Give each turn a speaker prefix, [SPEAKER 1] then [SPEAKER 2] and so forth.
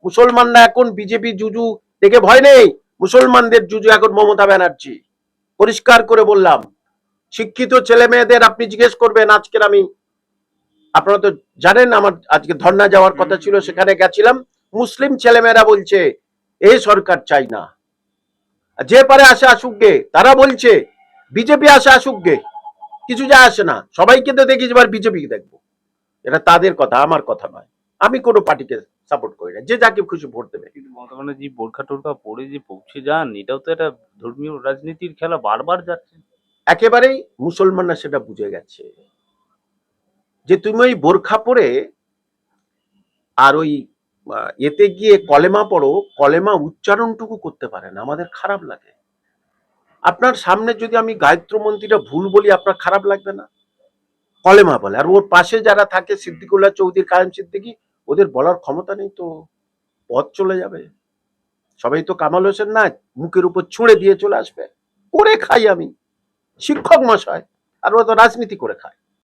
[SPEAKER 1] মুসলমানরা এখন বিজেপি জুজু দেখে ভয় নেই, মুসলমানদের জুজু এখন মমতা ব্যানার্জি। পরিষ্কার করে বললাম, শিক্ষিত ছেলে মেয়েদের আপনি জিজ্ঞেস করবেন। আজকের আমি, আপনারা তো জানেন আমার আজকে ধর্না যাওয়ার কথা ছিল, সেখানে গেছিলাম। মুসলিম ছেলেমেয়েরা বলছে এই সরকার চাই না, যে পারে আসে আসুক গে। তারা বলছে বিজেপি আসে আসুক গে, কিছু যায় আসে না, সবাইকে তো দেখি এবার বিজেপি দেখবো। এটা তাদের কথা, আমার কথা নয়। আমি কোনো পার্টিকে সাপোর্ট করি না, যে যাকে খুশি ভোট দেবে।
[SPEAKER 2] কিন্তু বর্তমানে যে বোরখা টোরখা পরে যে পৌঁছে যান, এটাও তো একটা ধর্মীয় রাজনীতির খেলা, বারবার যাচ্ছে।
[SPEAKER 1] একেবারেই মুসলমানরা সেটা বুঝে গেছে যে তুমি ওই বোরখা পরে আর ওই এতে গিয়ে কলেমা পড়ো, কলেমা উচ্চারণটুকু করতে পারে না, আমাদের খারাপ লাগে। আপনার সামনে যদি আমি গায়ত্রী মন্ত্রীটা ভুল বলি, আপনার খারাপ লাগবে না? কলেমা বলে, আর ওর পাশে যারা থাকে সিদ্দিকুল্লাহ চৌধুরী, কায়েম সিদ্দিকী, ওদের বলার ক্ষমতা নেই তো, পথ চলে যাবে। সবাই তো কামাল হোসেন না, মুখের উপর ছুঁড়ে দিয়ে চলে আসবে। করে খাই আমি, শিক্ষক মশাই, আর ও তো রাজনীতি করে খায়।